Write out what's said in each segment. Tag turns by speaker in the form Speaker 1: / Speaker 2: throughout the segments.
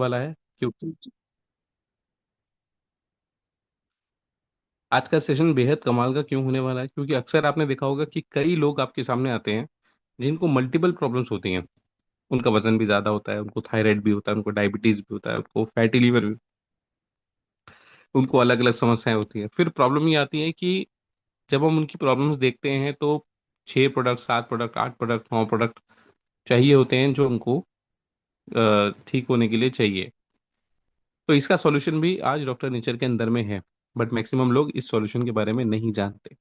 Speaker 1: वाला है, क्योंकि आज का सेशन बेहद कमाल का क्यों होने वाला है, क्योंकि अक्सर आपने देखा होगा कि कई लोग आपके सामने आते हैं जिनको मल्टीपल प्रॉब्लम्स होती हैं। उनका वजन भी ज्यादा होता है, उनको थायराइड भी होता है, उनको डायबिटीज भी होता है, उनको फैटी लीवर भी, उनको अलग अलग समस्याएं होती हैं। फिर प्रॉब्लम ये आती है कि जब हम उनकी प्रॉब्लम्स देखते हैं तो 6 प्रोडक्ट, 7 प्रोडक्ट, 8 प्रोडक्ट, 9 प्रोडक्ट चाहिए होते हैं जो उनको ठीक होने के लिए चाहिए। तो इसका सॉल्यूशन भी आज डॉक्टर नेचर के अंदर में है, बट मैक्सिमम लोग इस सॉल्यूशन के बारे में नहीं जानते।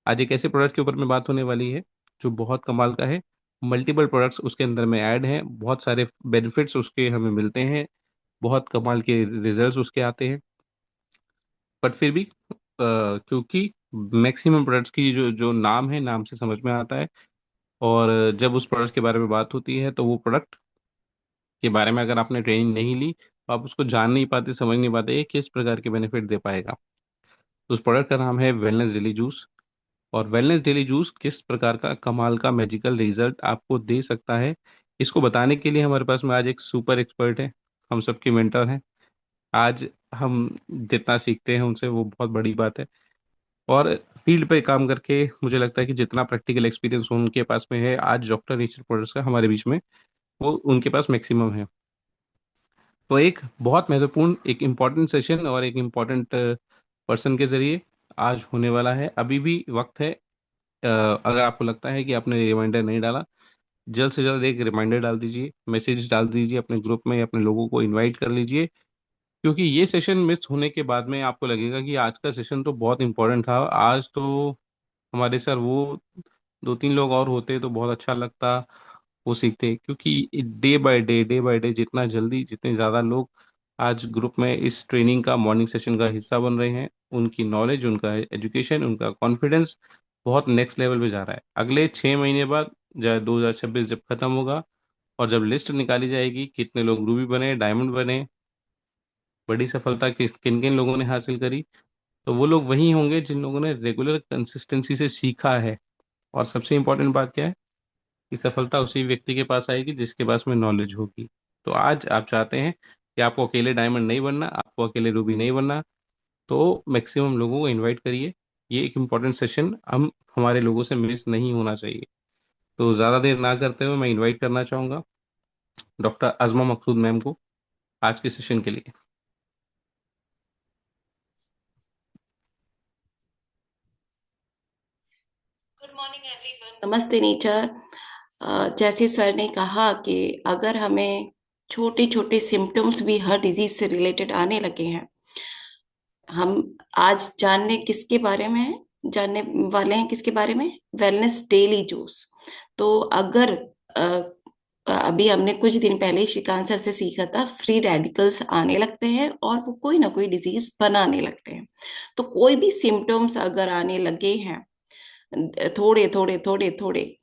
Speaker 1: आज एक ऐसे प्रोडक्ट के ऊपर में बात होने वाली है जो बहुत कमाल का है। मल्टीपल प्रोडक्ट्स उसके अंदर में ऐड हैं, बहुत सारे बेनिफिट्स उसके हमें मिलते हैं, बहुत कमाल के रिजल्ट्स उसके आते हैं। बट फिर भी क्योंकि मैक्सिमम प्रोडक्ट्स की जो जो नाम है, नाम से समझ में आता है। और जब उस प्रोडक्ट के बारे में बात होती है तो वो प्रोडक्ट के बारे में अगर आपने ट्रेनिंग नहीं ली तो आप उसको जान नहीं पाते, समझ नहीं पाते ये किस प्रकार के बेनिफिट दे पाएगा। उस प्रोडक्ट का नाम है वेलनेस डेली जूस। और वेलनेस डेली जूस किस प्रकार का कमाल का मैजिकल रिजल्ट आपको दे सकता है, इसको बताने के लिए हमारे पास में आज एक सुपर एक्सपर्ट है, हम सबके मेंटर हैं। आज हम जितना सीखते हैं उनसे वो बहुत बड़ी बात है। और फील्ड पे काम करके मुझे लगता है कि जितना प्रैक्टिकल एक्सपीरियंस उनके पास में है आज डॉक्टर नेचर प्रोडक्ट्स का हमारे बीच में, वो उनके पास मैक्सिमम है। तो एक बहुत महत्वपूर्ण, एक इम्पॉर्टेंट सेशन और एक इम्पॉर्टेंट पर्सन के जरिए आज होने वाला है। अभी भी वक्त है। अगर आपको लगता है कि आपने रिमाइंडर नहीं डाला, जल्द से जल्द एक रिमाइंडर डाल दीजिए, मैसेज डाल दीजिए अपने ग्रुप में, अपने लोगों को इनवाइट कर लीजिए। क्योंकि ये सेशन मिस होने के बाद में आपको लगेगा कि आज का सेशन तो बहुत इंपॉर्टेंट था, आज तो हमारे सर वो 2-3 लोग और होते तो बहुत अच्छा लगता, वो सीखते। क्योंकि डे बाय डे जितना जल्दी, जितने ज़्यादा लोग आज ग्रुप में इस ट्रेनिंग का, मॉर्निंग सेशन का हिस्सा बन रहे हैं, उनकी नॉलेज, उनका एजुकेशन, उनका कॉन्फिडेंस बहुत नेक्स्ट लेवल पे जा रहा है। अगले 6 महीने बाद, जब 2026 जब खत्म होगा और जब लिस्ट निकाली जाएगी कितने लोग रूबी बने, डायमंड बने, बड़ी सफलता किस किन किन लोगों ने हासिल करी, तो वो लोग वही होंगे जिन लोगों ने रेगुलर कंसिस्टेंसी से सीखा है। और सबसे इंपॉर्टेंट बात क्या है कि सफलता उसी व्यक्ति के पास आएगी जिसके पास में नॉलेज होगी। तो आज आप चाहते हैं कि आपको अकेले डायमंड नहीं बनना, आपको अकेले रूबी नहीं बनना, तो मैक्सिमम लोगों को इनवाइट करिए। ये एक इम्पॉर्टेंट सेशन हम हमारे लोगों से मिस नहीं होना चाहिए। तो ज़्यादा देर ना करते हुए मैं इनवाइट करना चाहूँगा डॉक्टर अजमा मकसूद मैम को आज के सेशन के लिए।
Speaker 2: Good morning everyone. नमस्ते नेचर। जैसे सर ने कहा कि अगर हमें छोटे छोटे सिम्टम्स भी हर डिजीज से रिलेटेड आने लगे हैं, हम आज जानने वाले हैं किसके बारे में? Wellness daily juice. तो अगर अभी हमने कुछ दिन पहले ही श्रीकांत सर से सीखा था, फ्री रेडिकल्स आने लगते हैं और वो कोई ना कोई डिजीज बनाने लगते हैं। तो कोई भी सिम्टम्स अगर आने लगे हैं, थोड़े थोड़े थोड़े थोड़े,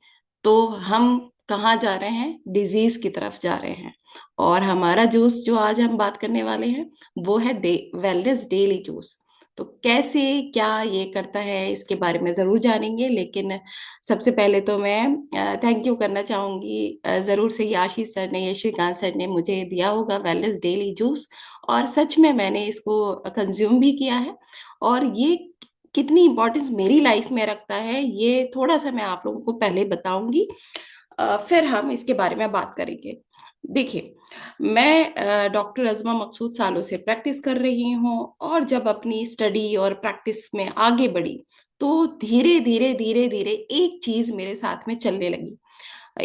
Speaker 2: तो हम कहाँ जा रहे हैं? डिजीज की तरफ जा रहे हैं। और हमारा जूस जो आज हम बात करने वाले हैं वो है वेलनेस डेली जूस। तो कैसे, क्या ये करता है, इसके बारे में जरूर जानेंगे। लेकिन सबसे पहले तो मैं थैंक यू करना चाहूंगी जरूर से ये आशीष सर ने, ये श्रीकांत सर ने मुझे दिया होगा वेलनेस डेली जूस। और सच में मैंने इसको कंज्यूम भी किया है। और ये कितनी इंपॉर्टेंस मेरी लाइफ में रखता है ये थोड़ा सा मैं आप लोगों को पहले बताऊंगी, फिर हम इसके बारे में बात करेंगे। देखिए, मैं डॉक्टर अजमा मकसूद सालों से प्रैक्टिस कर रही हूँ। और जब अपनी स्टडी और प्रैक्टिस में आगे बढ़ी तो धीरे धीरे धीरे धीरे एक चीज मेरे साथ में चलने लगी।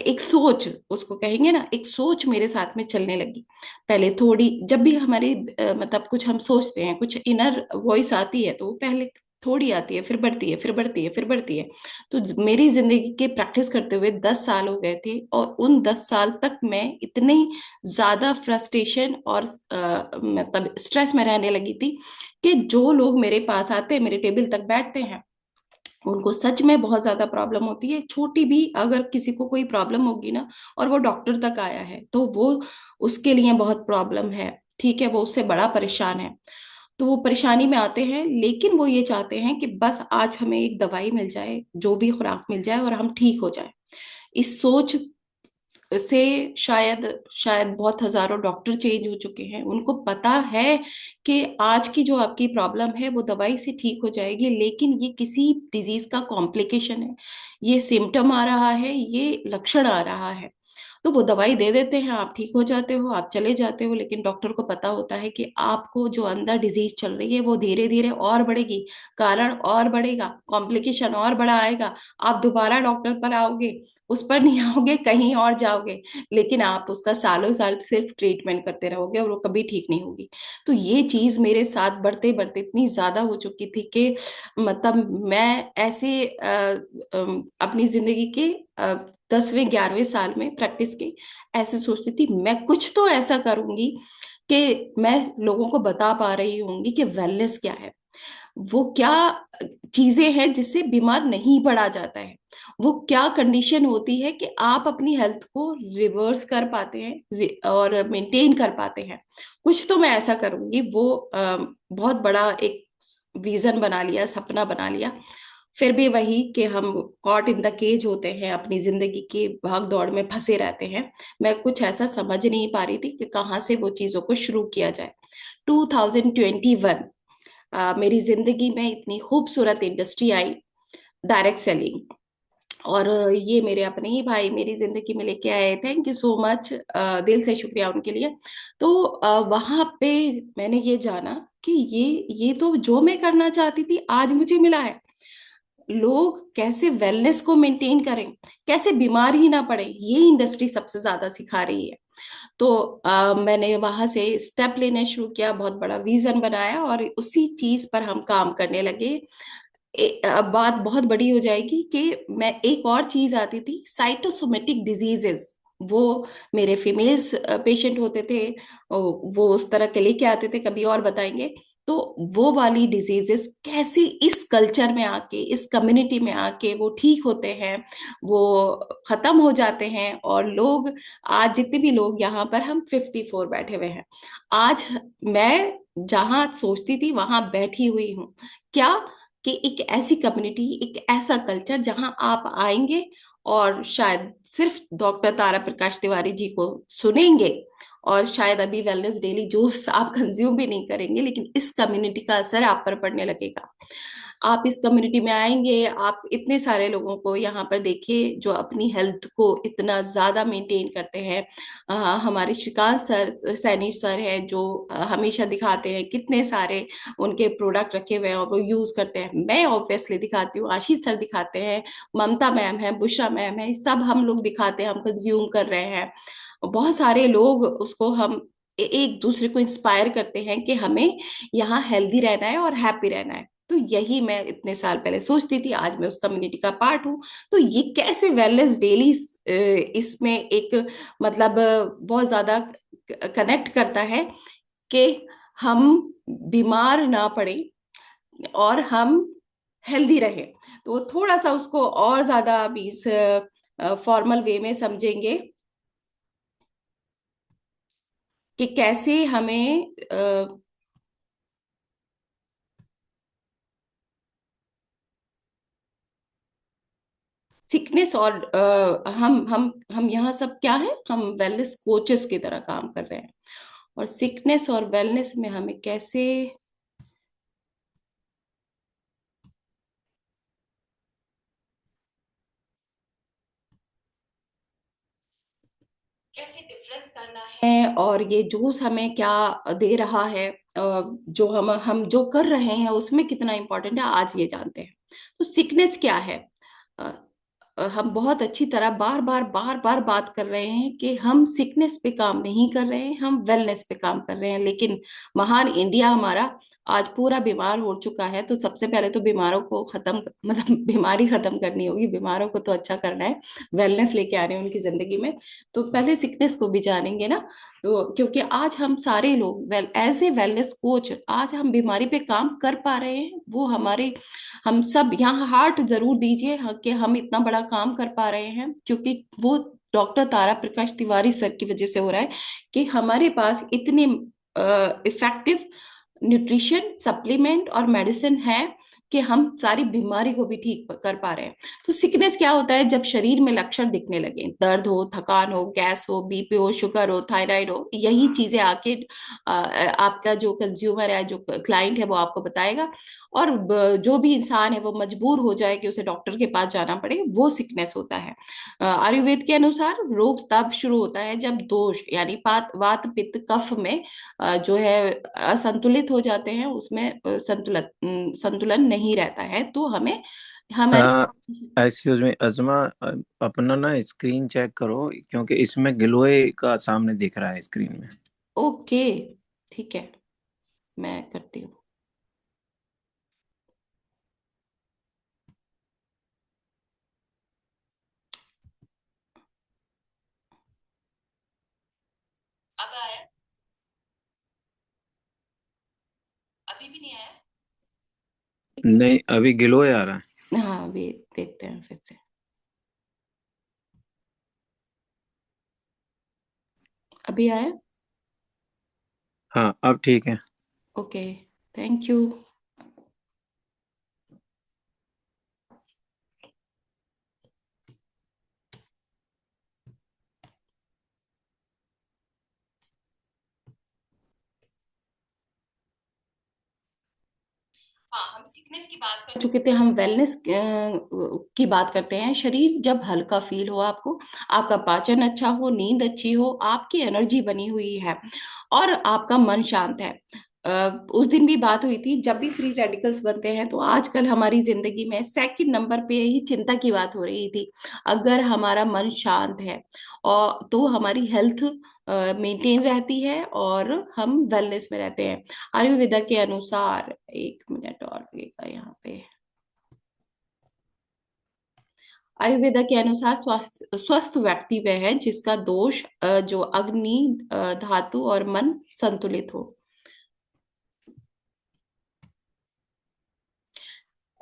Speaker 2: एक सोच उसको कहेंगे ना, एक सोच मेरे साथ में चलने लगी। पहले थोड़ी, जब भी हमारी मतलब कुछ हम सोचते हैं, कुछ इनर वॉइस आती है, तो वो पहले थोड़ी आती है, फिर बढ़ती है, फिर बढ़ती है, फिर बढ़ती है। तो मेरी जिंदगी के प्रैक्टिस करते हुए 10 साल हो गए थे, और उन 10 साल तक मैं इतनी ज्यादा फ्रस्ट्रेशन और मतलब स्ट्रेस में रहने लगी थी कि जो लोग मेरे पास आते हैं, मेरे टेबल तक बैठते हैं, उनको सच में बहुत ज्यादा प्रॉब्लम होती है। छोटी भी अगर किसी को कोई प्रॉब्लम होगी ना, और वो डॉक्टर तक आया है, तो वो उसके लिए बहुत प्रॉब्लम है, ठीक है, वो उससे बड़ा परेशान है। तो वो परेशानी में आते हैं, लेकिन वो ये चाहते हैं कि बस आज हमें एक दवाई मिल जाए, जो भी खुराक मिल जाए, और हम ठीक हो जाए। इस सोच से शायद शायद बहुत हजारों डॉक्टर चेंज हो चुके हैं, उनको पता है कि आज की जो आपकी प्रॉब्लम है वो दवाई से ठीक हो जाएगी, लेकिन ये किसी डिजीज का कॉम्प्लिकेशन है, ये सिम्टम आ रहा है, ये लक्षण आ रहा है। तो वो दवाई दे देते हैं, आप ठीक हो जाते हो, आप चले जाते हो, लेकिन डॉक्टर को पता होता है कि आपको जो अंदर डिजीज चल रही है वो धीरे धीरे और बढ़ेगी, कारण और बढ़ेगा, कॉम्प्लिकेशन और बड़ा आएगा, आप दोबारा डॉक्टर पर आओगे, उस पर नहीं आओगे, कहीं और जाओगे, लेकिन आप उसका सालों साल सिर्फ ट्रीटमेंट करते रहोगे और वो कभी ठीक नहीं होगी। तो ये चीज मेरे साथ बढ़ते बढ़ते इतनी ज्यादा हो चुकी थी कि मतलब मैं ऐसे अपनी जिंदगी के 10वें 11वें साल में प्रैक्टिस की, ऐसे सोचती थी मैं कुछ तो ऐसा करूंगी कि मैं लोगों को बता पा रही होंगी कि वेलनेस क्या है, वो क्या चीजें हैं जिससे बीमार नहीं पड़ा जाता है, वो क्या कंडीशन होती है कि आप अपनी हेल्थ को रिवर्स कर पाते हैं और मेंटेन कर पाते हैं। कुछ तो मैं ऐसा करूंगी, वो बहुत बड़ा एक विजन बना लिया, सपना बना लिया। फिर भी वही कि हम कॉट इन द केज होते हैं, अपनी जिंदगी की भाग दौड़ में फंसे रहते हैं। मैं कुछ ऐसा समझ नहीं पा रही थी कि कहाँ से वो चीजों को शुरू किया जाए। 2021 मेरी जिंदगी में इतनी खूबसूरत इंडस्ट्री आई, डायरेक्ट सेलिंग, और ये मेरे अपने ही भाई मेरी जिंदगी में लेके आए, थैंक यू सो मच, दिल से शुक्रिया उनके लिए। तो वहां पे मैंने ये जाना कि ये तो जो मैं करना चाहती थी आज मुझे मिला है। लोग कैसे वेलनेस को मेंटेन करें, कैसे बीमार ही ना पड़े, ये इंडस्ट्री सबसे ज्यादा सिखा रही है। तो मैंने वहां से स्टेप लेने शुरू किया, बहुत बड़ा विजन बनाया और उसी चीज पर हम काम करने लगे। अब बात बहुत बड़ी हो जाएगी कि मैं एक और चीज आती थी, साइटोसोमेटिक डिजीजेस, वो मेरे फीमेल्स पेशेंट होते थे, वो उस तरह के लेके आते थे, कभी और बताएंगे। तो वो वाली डिजीजेस कैसे इस कल्चर में आके, इस कम्युनिटी में आके वो ठीक होते हैं, वो खत्म हो जाते हैं, और लोग, आज जितने भी लोग यहाँ पर, हम 54 बैठे हुए हैं आज, मैं जहां सोचती थी वहां बैठी हुई हूँ। क्या कि एक ऐसी कम्युनिटी, एक ऐसा कल्चर जहां आप आएंगे और शायद सिर्फ डॉक्टर तारा प्रकाश तिवारी जी को सुनेंगे, और शायद अभी वेलनेस डेली जूस आप कंज्यूम भी नहीं करेंगे, लेकिन इस कम्युनिटी का असर आप पर पड़ने लगेगा। आप इस कम्युनिटी में आएंगे, आप इतने सारे लोगों को यहाँ पर देखिए जो अपनी हेल्थ को इतना ज्यादा मेंटेन करते हैं। हमारे श्रीकांत सर, सैनी सर हैं, जो हमेशा दिखाते हैं कितने सारे उनके प्रोडक्ट रखे हुए हैं और वो यूज करते हैं, मैं ऑब्वियसली दिखाती हूँ, आशीष सर दिखाते हैं, ममता मैम है, बुशा मैम है, सब हम लोग दिखाते हैं, हम कंज्यूम कर रहे हैं। बहुत सारे लोग उसको हम एक दूसरे को इंस्पायर करते हैं कि हमें यहाँ हेल्दी रहना है और हैप्पी रहना है। तो यही मैं इतने साल पहले सोचती थी, आज मैं उस कम्युनिटी का पार्ट हूँ। तो ये कैसे वेलनेस डेली इसमें एक मतलब बहुत ज्यादा कनेक्ट करता है कि हम बीमार ना पड़े और हम हेल्दी रहे। तो थोड़ा सा उसको और ज्यादा आप इस फॉर्मल वे में समझेंगे कि कैसे हमें सिकनेस और हम यहाँ सब क्या है, हम वेलनेस कोचेस की तरह काम कर रहे हैं, और सिकनेस और वेलनेस में हमें कैसे कैसे डिफरेंस करना है, और ये जूस हमें क्या दे रहा है, जो हम जो कर रहे हैं उसमें कितना इंपॉर्टेंट है, आज ये जानते हैं। तो सिकनेस क्या है, अ, हम बहुत अच्छी तरह बार बार बात कर रहे हैं कि हम सिकनेस पे काम नहीं कर रहे हैं, हम वेलनेस पे काम कर रहे हैं, लेकिन महान इंडिया हमारा आज पूरा बीमार हो चुका है। तो सबसे पहले तो बीमारों को खत्म, मतलब बीमारी खत्म करनी होगी, बीमारों को तो अच्छा करना है, वेलनेस लेके आ रहे हैं उनकी जिंदगी में। तो पहले सिकनेस को भी जानेंगे ना। तो क्योंकि आज हम सारे लोग एज ए वेलनेस कोच आज हम बीमारी पे काम कर पा रहे हैं, वो हमारे, हम सब यहाँ हार्ट जरूर दीजिए कि हम इतना बड़ा काम कर पा रहे हैं, क्योंकि वो डॉक्टर तारा प्रकाश तिवारी सर की वजह से हो रहा है कि हमारे पास इतने इफेक्टिव न्यूट्रिशन सप्लीमेंट और मेडिसिन है कि हम सारी बीमारी को भी ठीक कर पा रहे हैं। तो सिकनेस क्या होता है? जब शरीर में लक्षण दिखने लगे, दर्द हो, थकान हो, गैस हो, बीपी हो, शुगर हो, थायराइड हो, यही चीजें आके आपका जो कंज्यूमर है, जो क्लाइंट है, वो आपको बताएगा। और जो भी इंसान है वो मजबूर हो जाए कि उसे डॉक्टर के पास जाना पड़े, वो सिकनेस होता है। आयुर्वेद के अनुसार रोग तब शुरू होता है जब दोष यानी वात पित्त कफ में जो है असंतुलित हो जाते हैं, उसमें संतुलन नहीं रहता है। तो हमें हमारी।
Speaker 3: एक्सक्यूज मी अजमा, अपना ना स्क्रीन चेक करो, क्योंकि इसमें गिलोय का सामने दिख रहा है स्क्रीन में।
Speaker 2: ओके, ठीक है, मैं करती हूँ। अब आया? अभी भी नहीं आया?
Speaker 3: नहीं, अभी गिलोय आ रहा है।
Speaker 2: हाँ, अभी देखते हैं फिर से। अभी आया?
Speaker 3: हाँ, अब ठीक है।
Speaker 2: Okay, thank you. हाँ, हम सिकनेस की बात कर चुके थे, हम वेलनेस की बात करते हैं। शरीर जब हल्का फील हो आपको, आपका पाचन अच्छा हो, नींद अच्छी हो, आपकी एनर्जी बनी हुई है और आपका मन शांत है। उस दिन भी बात हुई थी, जब भी फ्री रेडिकल्स बनते हैं तो आजकल हमारी जिंदगी में सेकंड नंबर पे ही चिंता की बात हो रही थी। अगर हमारा मन शांत है और तो हमारी हेल्थ मेंटेन रहती है और हम वेलनेस में रहते हैं। आयुर्वेदा के अनुसार, एक मिनट और लगेगा यहाँ पे। आयुर्वेदा के अनुसार स्वस्थ स्वस्थ व्यक्ति वह है जिसका दोष जो अग्नि, धातु और मन संतुलित हो।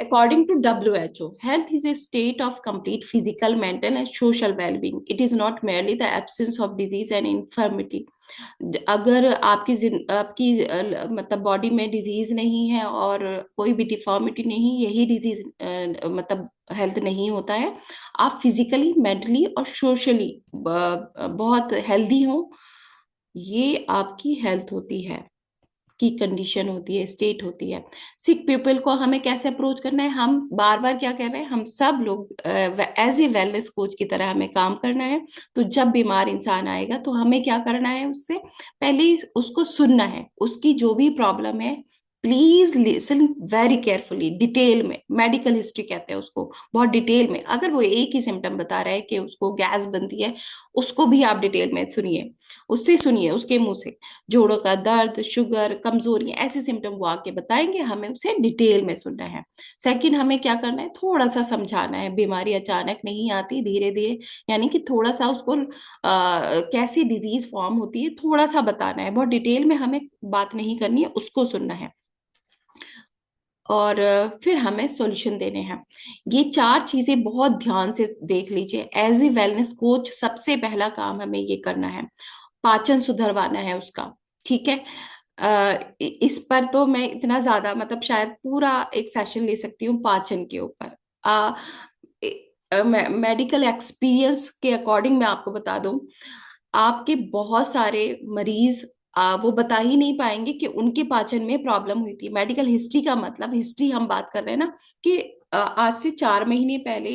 Speaker 2: According to WHO, health is a state of complete physical, mental, and social well-being. It is not merely the absence of disease and infirmity. अगर आपकी मतलब बॉडी में डिजीज नहीं है और कोई भी डिफॉर्मिटी नहीं, यही डिजीज मतलब हेल्थ नहीं होता है। आप फिजिकली, मेंटली और सोशली बहुत हेल्दी हो, ये आपकी हेल्थ होती है, की कंडीशन होती है, स्टेट होती है। सिक पीपल को हमें कैसे अप्रोच करना है? हम बार बार क्या कह रहे हैं, हम सब लोग एज ए वेलनेस कोच की तरह हमें काम करना है। तो जब बीमार इंसान आएगा तो हमें क्या करना है? उससे पहले उसको सुनना है, उसकी जो भी प्रॉब्लम है please listen very carefully, detail में। मेडिकल हिस्ट्री कहते हैं उसको, बहुत डिटेल में। अगर वो एक ही सिम्टम बता रहा है कि उसको गैस बनती है, उसको भी आप डिटेल में सुनिए, उससे सुनिए, उसके मुंह से। जोड़ों का दर्द, शुगर, कमजोरी, ऐसे सिम्टम वो आके बताएंगे, हमें उसे डिटेल में सुनना है। सेकंड, हमें क्या करना है? थोड़ा सा समझाना है। बीमारी अचानक नहीं आती, धीरे धीरे, यानी कि थोड़ा सा उसको कैसी डिजीज फॉर्म होती है थोड़ा सा बताना है। बहुत डिटेल में हमें बात नहीं करनी है, उसको सुनना है। और फिर हमें सॉल्यूशन देने हैं। ये चार चीजें बहुत ध्यान से देख लीजिए। एज ए वेलनेस कोच सबसे पहला काम हमें ये करना है, पाचन सुधरवाना है उसका। ठीक है? इस पर तो मैं इतना ज्यादा मतलब शायद पूरा एक सेशन ले सकती हूँ पाचन के ऊपर। मेडिकल एक्सपीरियंस के अकॉर्डिंग मैं आपको बता दूं, आपके बहुत सारे मरीज वो बता ही नहीं पाएंगे कि उनके पाचन में प्रॉब्लम हुई थी। मेडिकल हिस्ट्री का मतलब, हिस्ट्री हम बात कर रहे हैं ना, कि आज से 4 महीने पहले,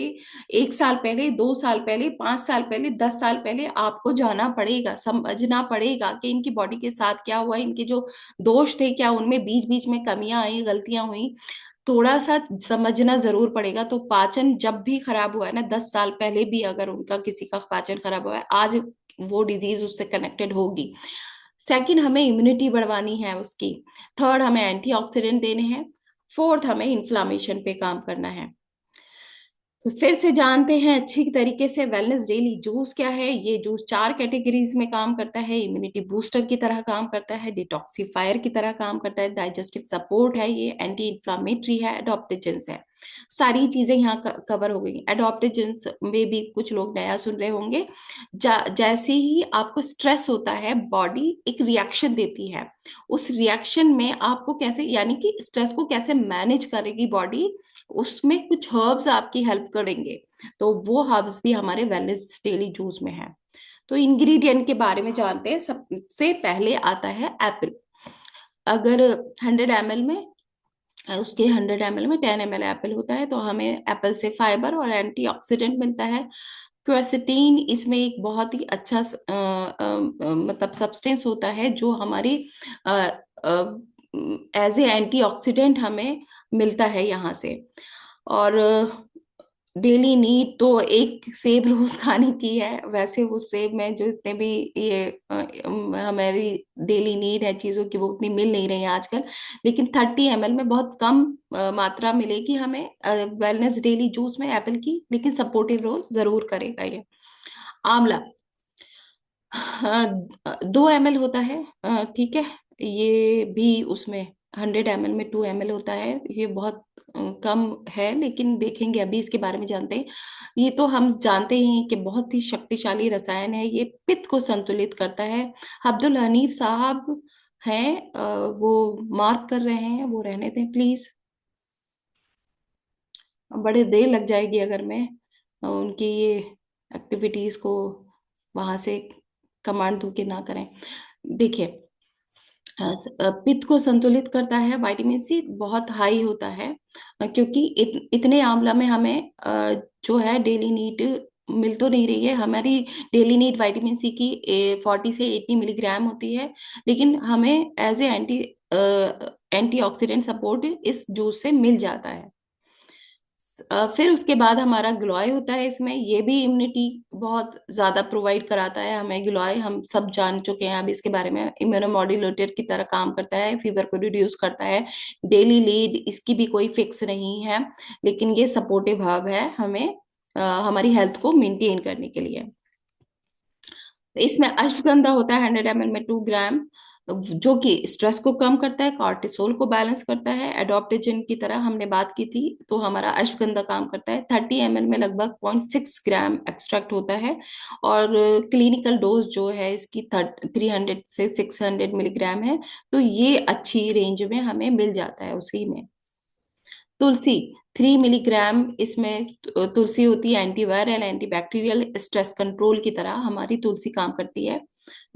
Speaker 2: 1 साल पहले, 2 साल पहले, 5 साल पहले, 10 साल पहले आपको जाना पड़ेगा, समझना पड़ेगा कि इनकी बॉडी के साथ क्या हुआ, इनके जो दोष थे क्या उनमें बीच बीच में कमियां आई, गलतियां हुई, थोड़ा सा समझना जरूर पड़ेगा। तो पाचन जब भी खराब हुआ है ना, 10 साल पहले भी अगर उनका किसी का पाचन खराब हुआ है, आज वो डिजीज उससे कनेक्टेड होगी। सेकंड, हमें इम्यूनिटी बढ़वानी है उसकी। थर्ड, हमें एंटीऑक्सीडेंट देने हैं। फोर्थ, हमें इन्फ्लामेशन पे काम करना है। तो फिर से जानते हैं अच्छी तरीके से, वेलनेस डेली जूस क्या है? ये जूस 4 कैटेगरीज में काम करता है। इम्यूनिटी बूस्टर की तरह काम करता है, डिटॉक्सिफायर की तरह काम करता है, डाइजेस्टिव सपोर्ट है, ये एंटी इंफ्लामेटरी है, एडॉप्टोजेंस है। सारी चीजें यहाँ कवर हो गई। एडॉप्टोजेंस में भी कुछ लोग नया सुन रहे होंगे। जैसे ही आपको स्ट्रेस होता है, बॉडी एक रिएक्शन देती है। उस रिएक्शन में आपको कैसे, यानी कि स्ट्रेस को कैसे मैनेज करेगी बॉडी, उसमें कुछ हर्ब्स आपकी हेल्प करेंगे। तो वो हर्ब्स भी हमारे वेलनेस डेली जूस में है। तो इंग्रेडिएंट के बारे में जानते हैं। सबसे पहले आता है एप्पल। अगर 100 ml में, उसके 100 ml में 10 ml एप्पल होता है, तो हमें एप्पल से फाइबर और एंटीऑक्सीडेंट मिलता है। क्वेर्सेटीन इसमें एक बहुत ही अच्छा मतलब सब्सटेंस होता है, जो हमारी एज ए एंटीऑक्सीडेंट हमें मिलता है यहाँ से। और डेली नीड तो एक सेब रोज खाने की है। वैसे उस सेब में जो इतने भी ये हमारी डेली नीड है चीजों की, वो उतनी मिल नहीं रही है आजकल। लेकिन 30 ml में बहुत कम मात्रा मिलेगी हमें वेलनेस डेली जूस में एप्पल की, लेकिन सपोर्टिव रोल जरूर करेगा ये। आंवला 2 ml होता है, ठीक है। ये भी उसमें 100 ml में 2 ml होता है। ये बहुत कम है, लेकिन देखेंगे, अभी इसके बारे में जानते हैं। ये तो हम जानते ही हैं कि बहुत ही शक्तिशाली रसायन है, ये पित्त को संतुलित करता है। अब्दुल हनीफ साहब हैं, वो मार्क कर रहे हैं, वो रहने दें प्लीज। बड़े देर लग जाएगी अगर मैं उनकी ये एक्टिविटीज को वहां से कमांड दू के ना करें। देखिए, पित्त को संतुलित करता है, विटामिन सी बहुत हाई होता है। क्योंकि इतने आंवला में हमें जो है डेली नीड मिल तो नहीं रही है। हमारी डेली नीड विटामिन सी की 40 से 80 मिलीग्राम होती है, लेकिन हमें एज ए एंटीऑक्सीडेंट सपोर्ट इस जूस से मिल जाता है। फिर उसके बाद हमारा ग्लॉय होता है इसमें। ये भी इम्यूनिटी बहुत ज्यादा प्रोवाइड कराता है हमें। ग्लॉय हम सब जान चुके हैं अब इसके बारे में, इम्यूनोमॉड्यूलेटर की तरह काम करता है, फीवर को रिड्यूस करता है। डेली लीड इसकी भी कोई फिक्स नहीं है, लेकिन ये सपोर्टिव हब है हमें हमारी हेल्थ को मेंटेन करने के लिए। इसमें अश्वगंधा होता है 100 ml में 2 ग्राम, जो कि स्ट्रेस को कम करता है, कॉर्टिसोल को बैलेंस करता है। एडॉप्टोजन की तरह हमने बात की थी, तो हमारा अश्वगंधा काम करता है। 30 ml में लगभग 0.6 ग्राम एक्सट्रैक्ट होता है। और क्लिनिकल डोज जो है इसकी 300 से 600 मिलीग्राम है। तो ये अच्छी रेंज में हमें मिल जाता है उसी में। तुलसी 3 मिलीग्राम, इसमें तुलसी होती है एंटीवायरल एंटीबैक्टीरियल, स्ट्रेस कंट्रोल की तरह हमारी तुलसी काम करती है,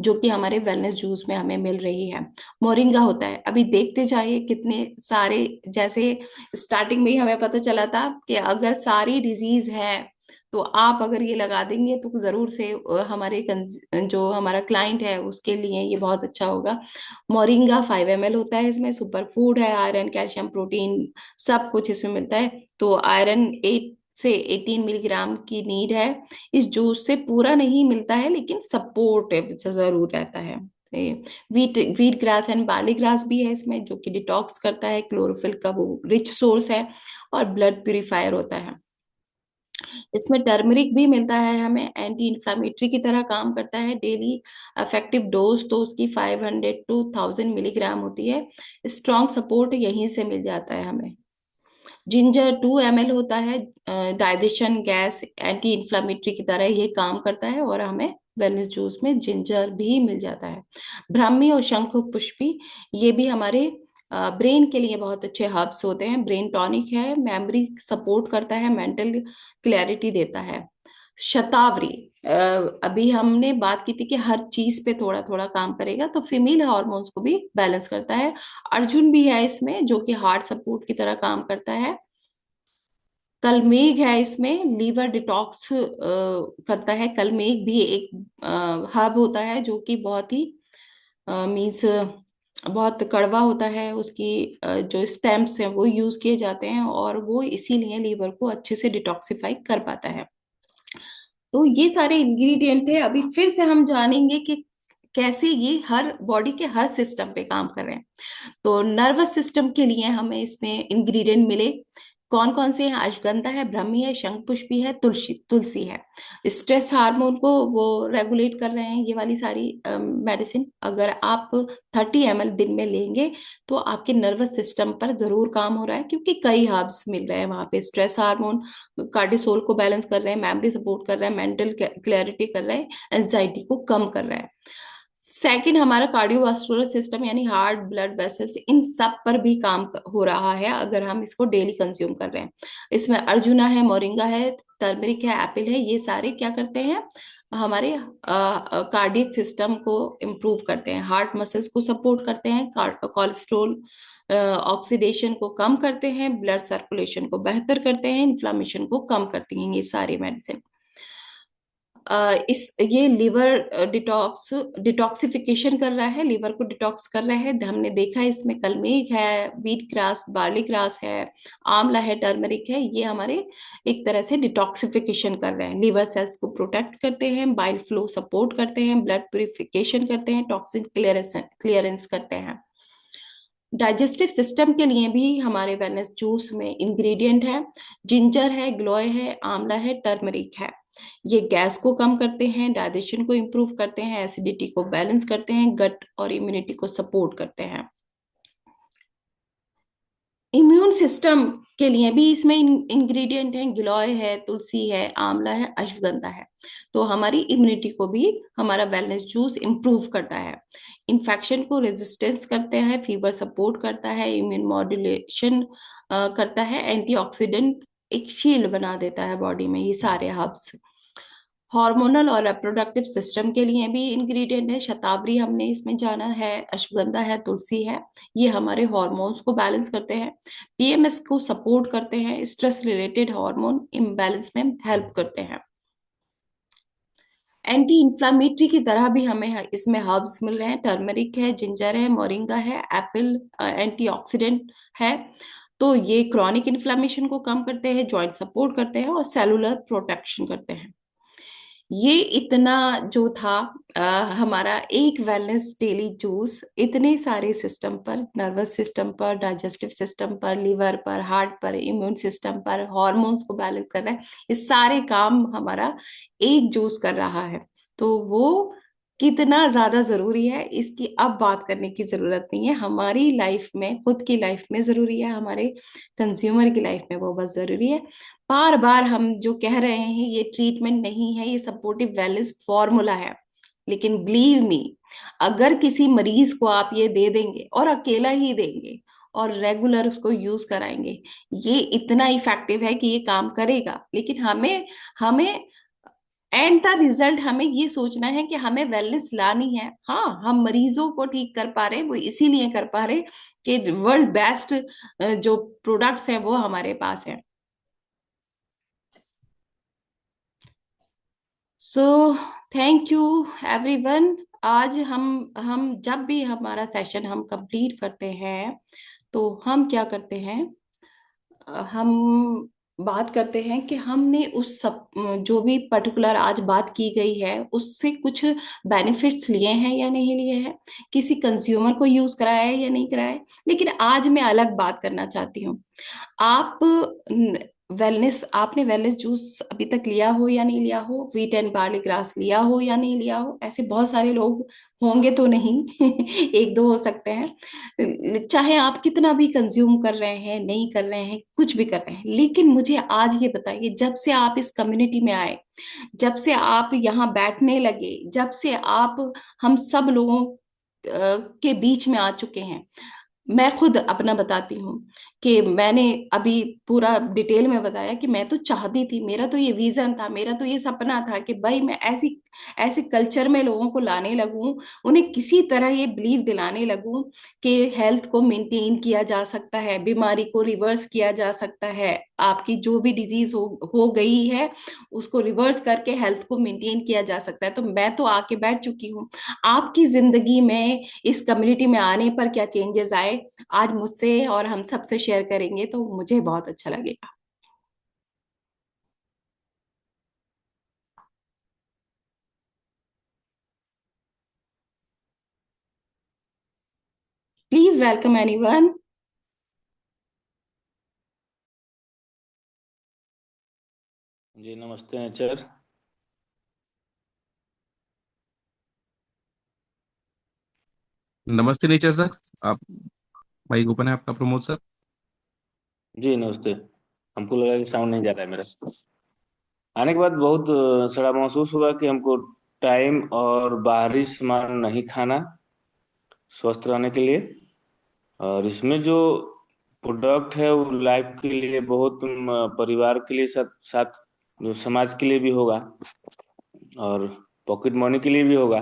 Speaker 2: जो कि हमारे वेलनेस जूस में हमें मिल रही है। मोरिंगा होता है। अभी देखते जाइए कितने सारे, जैसे स्टार्टिंग में ही हमें पता चला था कि अगर सारी डिजीज है तो आप अगर ये लगा देंगे तो जरूर से हमारे जो हमारा क्लाइंट है उसके लिए ये बहुत अच्छा होगा। मोरिंगा 5 ml होता है इसमें। सुपर फूड है, आयरन कैल्शियम प्रोटीन सब कुछ इसमें मिलता है। तो आयरन 8 से 18 मिलीग्राम की नीड है। इस जूस से पूरा नहीं मिलता है, लेकिन सपोर्ट जरूर रहता है। Wheat grass and barley grass भी है इसमें, जो कि डिटॉक्स करता है, क्लोरोफिल का वो रिच सोर्स है, और ब्लड प्यूरिफायर होता है। इसमें टर्मरिक भी मिलता है हमें, एंटी इंफ्लामेटरी की तरह काम करता है। डेली इफेक्टिव डोज तो उसकी 500 to 1000 मिलीग्राम होती है। स्ट्रॉन्ग सपोर्ट यहीं से मिल जाता है हमें। जिंजर 2 ml होता है। डाइजेशन, गैस, एंटी इंफ्लामेटरी की तरह ये काम करता है, और हमें वेलनेस जूस में जिंजर भी मिल जाता है। ब्राह्मी और शंख पुष्पी, ये भी हमारे ब्रेन के लिए बहुत अच्छे हर्ब्स होते हैं। ब्रेन टॉनिक है, मेमोरी सपोर्ट करता है, मेंटल क्लैरिटी देता है। शतावरी, अभी हमने बात की थी कि हर चीज पे थोड़ा थोड़ा काम करेगा, तो फीमेल हार्मोन्स को भी बैलेंस करता है। अर्जुन भी है इसमें, जो कि हार्ट सपोर्ट की तरह काम करता है। कलमेघ है इसमें, लीवर डिटॉक्स करता है। कलमेघ भी एक हर्ब होता है, जो कि बहुत ही मीन्स बहुत कड़वा होता है। उसकी जो स्टेम्स हैं वो यूज किए जाते हैं, और वो इसीलिए लीवर को अच्छे से डिटॉक्सिफाई कर पाता है। तो ये सारे इंग्रेडिएंट है। अभी फिर से हम जानेंगे कि कैसे ये हर बॉडी के हर सिस्टम पे काम कर रहे हैं। तो नर्वस सिस्टम के लिए हमें इसमें इंग्रेडिएंट मिले। कौन कौन से हैं? अश्वगंधा है, ब्रह्मी है, शंखपुष्पी है, तुलसी तुलसी है। स्ट्रेस हार्मोन को वो रेगुलेट कर रहे हैं ये वाली सारी मेडिसिन। अगर आप 30 ml दिन में लेंगे तो आपके नर्वस सिस्टम पर जरूर काम हो रहा है, क्योंकि कई हर्ब्स मिल रहे हैं वहां पे। स्ट्रेस हार्मोन कार्टिसोल को बैलेंस कर रहे हैं, मेमोरी सपोर्ट कर रहे हैं, मेंटल क्लैरिटी कर रहे हैं, एंजाइटी को कम कर रहा है। सेकंड, हमारा कार्डियोवास्कुलर सिस्टम यानी हार्ट, ब्लड वेसल्स, इन सब पर भी काम हो रहा है अगर हम इसको डेली कंज्यूम कर रहे हैं। इसमें अर्जुना है, मोरिंगा है, टर्मरिक है, एप्पल है, ये सारे क्या करते हैं? हमारे कार्डियक सिस्टम को इम्प्रूव करते हैं, हार्ट मसल्स को सपोर्ट करते हैं, कोलेस्ट्रोल ऑक्सीडेशन को कम करते हैं, ब्लड सर्कुलेशन को बेहतर करते हैं, इन्फ्लामेशन को कम करती हैं ये सारी मेडिसिन। इस ये लिवर डिटॉक्सिफिकेशन कर रहा है, लिवर को डिटॉक्स कर रहा है। हमने देखा है इसमें कलमेघ है, व्हीट ग्रास, बार्ली ग्रास है, आंवला है, टर्मरिक है, ये हमारे एक तरह से डिटॉक्सिफिकेशन कर रहे हैं। लिवर सेल्स को प्रोटेक्ट करते हैं, बाइल फ्लो सपोर्ट करते हैं, ब्लड प्यूरिफिकेशन करते हैं, टॉक्सिन क्लियरेंस करते हैं। डाइजेस्टिव सिस्टम के लिए भी हमारे वेलनेस जूस में इंग्रेडिएंट है, जिंजर है, ग्लोय है, आंवला है, टर्मरिक है। ये गैस को कम करते हैं, डाइजेशन को इम्प्रूव करते हैं, एसिडिटी को बैलेंस करते हैं, गट और इम्यूनिटी को सपोर्ट करते हैं। इम्यून सिस्टम के लिए भी इसमें इंग्रेडिएंट हैं, गिलोय है, तुलसी है, आंवला है, अश्वगंधा है। तो हमारी इम्यूनिटी को भी हमारा वेलनेस जूस इंप्रूव करता है, इन्फेक्शन को रेजिस्टेंस करते हैं, फीवर सपोर्ट करता है, इम्यून मॉड्यूलेशन करता है, एंटीऑक्सीडेंट एक शील्ड बना देता है बॉडी में, ये सारे हर्ब्स। हार्मोनल और रिप्रोडक्टिव सिस्टम के लिए भी इंग्रेडिएंट है, शतावरी हमने इसमें जाना है, अश्वगंधा है, तुलसी है। ये हमारे हार्मोन्स को बैलेंस करते हैं, पीएमएस को सपोर्ट करते हैं, स्ट्रेस रिलेटेड हार्मोन इम्बैलेंस में हेल्प करते हैं। एंटी इंफ्लामेटरी की तरह भी हमें इसमें हर्ब्स मिल रहे हैं, टर्मरिक है, जिंजर है, मोरिंगा है, एप्पल एंटीऑक्सीडेंट है। तो ये क्रॉनिक इन्फ्लामेशन को कम करते हैं, जॉइंट सपोर्ट करते हैं और सेलुलर प्रोटेक्शन करते हैं। ये इतना जो था अ, हमारा एक वेलनेस डेली जूस इतने सारे सिस्टम पर, नर्वस सिस्टम पर, डाइजेस्टिव सिस्टम पर, लिवर पर, हार्ट पर, इम्यून सिस्टम पर, हॉर्मोन्स को बैलेंस कर रहा है, ये सारे काम हमारा एक जूस कर रहा है। तो वो कितना ज्यादा जरूरी है इसकी अब बात करने की जरूरत नहीं है, हमारी लाइफ में, खुद की लाइफ में जरूरी है, हमारे कंज्यूमर की लाइफ में वो बहुत जरूरी है। बार बार हम जो कह रहे हैं ये ट्रीटमेंट नहीं है, ये सपोर्टिव वेलनेस फॉर्मूला है। लेकिन बिलीव मी, अगर किसी मरीज को आप ये दे देंगे और अकेला ही देंगे और रेगुलर उसको यूज कराएंगे, ये इतना इफेक्टिव है कि ये काम करेगा। लेकिन हमें हमें एंड द रिजल्ट हमें ये सोचना है कि हमें वेलनेस लानी है। हाँ, हम मरीजों को ठीक कर पा रहे हैं, वो इसीलिए कर पा रहे हैं कि वर्ल्ड बेस्ट जो प्रोडक्ट्स हैं वो हमारे पास है। So thank you everyone. आज हम जब भी हमारा सेशन हम कंप्लीट करते हैं तो हम क्या करते हैं, हम बात करते हैं कि हमने उस सब जो भी पर्टिकुलर आज बात की गई है उससे कुछ बेनिफिट्स लिए हैं या नहीं लिए हैं, किसी कंज्यूमर को यूज कराया है या नहीं कराया है। लेकिन आज मैं अलग बात करना चाहती हूँ। आप वेलनेस आपने वेलनेस जूस अभी तक लिया हो या नहीं लिया हो, व्हीट एंड बार्ली ग्रास लिया हो या नहीं लिया हो, ऐसे बहुत सारे लोग होंगे तो नहीं एक दो हो सकते हैं। चाहे आप कितना भी कंज्यूम कर रहे हैं, नहीं कर रहे हैं, कुछ भी कर रहे हैं, लेकिन मुझे आज ये बताइए, जब से आप इस कम्युनिटी में आए, जब से आप यहाँ बैठने लगे, जब से आप हम सब लोगों के बीच में आ चुके हैं, मैं खुद अपना बताती हूँ कि मैंने अभी पूरा डिटेल में बताया कि मैं तो चाहती थी, मेरा तो ये विजन था, मेरा तो ये सपना था कि भाई मैं ऐसी ऐसे कल्चर में लोगों को लाने लगूं, उन्हें किसी तरह ये बिलीव दिलाने लगूं कि हेल्थ को मेंटेन किया जा सकता है, बीमारी को रिवर्स किया जा सकता है, आपकी जो भी डिजीज हो गई है उसको रिवर्स करके हेल्थ को मेंटेन किया जा सकता है। तो मैं तो आके बैठ चुकी हूँ। आपकी जिंदगी में इस कम्युनिटी में आने पर क्या चेंजेस आए, आज मुझसे और हम सबसे शेयर करेंगे तो मुझे बहुत अच्छा लगेगा। Please welcome anyone.
Speaker 4: जी नमस्ते नेचर।
Speaker 1: नमस्ते नेचर सर। आप माइक ओपन है आपका, प्रमोद सर।
Speaker 4: जी नमस्ते। हमको लगा कि साउंड नहीं जा रहा है मेरा। आने के बाद बहुत सड़ा महसूस हुआ कि हमको टाइम और बाहरी सामान नहीं खाना स्वस्थ रहने के लिए। और इसमें जो प्रोडक्ट है वो लाइफ के लिए बहुत परिवार के लिए साथ साथ जो समाज के लिए भी होगा और पॉकेट मनी के लिए भी होगा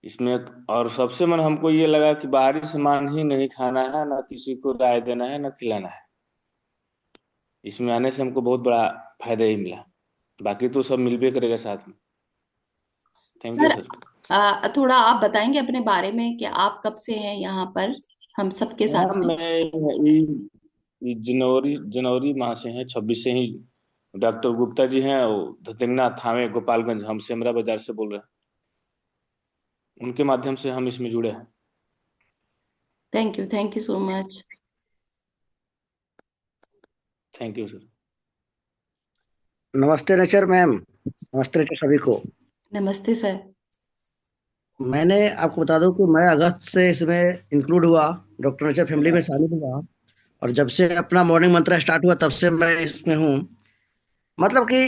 Speaker 4: इसमें। और सबसे मन हमको ये लगा कि बाहरी सामान ही नहीं खाना है, ना किसी को राय देना है, ना खिलाना है। इसमें आने से हमको बहुत बड़ा फायदा ही मिला। बाकी तो सब मिल भी करेगा साथ में। Thank you
Speaker 2: sir,
Speaker 4: sir.
Speaker 2: थोड़ा आप बताएंगे अपने बारे में कि आप कब से हैं यहाँ पर हम सबके
Speaker 4: यहाँ
Speaker 2: साथ में।
Speaker 4: मैं ये जनवरी जनवरी माह से हैं, 26 से ही। डॉक्टर गुप्ता जी हैं, वो धतिंगना थावे गोपालगंज, हम सेमरा बाजार से बोल रहे हैं। उनके माध्यम से हम इसमें जुड़े हैं।
Speaker 2: Thank you so much.
Speaker 4: Thank you sir.
Speaker 5: नमस्ते नेचर मैम। नमस्ते नेचर सभी को।
Speaker 2: नमस्ते सर।
Speaker 5: मैंने आपको बता दूं कि मैं अगस्त से इसमें इंक्लूड हुआ, डॉक्टर नेचर फैमिली में शामिल हुआ। और जब से अपना मॉर्निंग मंत्र स्टार्ट हुआ तब से मैं इसमें हूँ। मतलब कि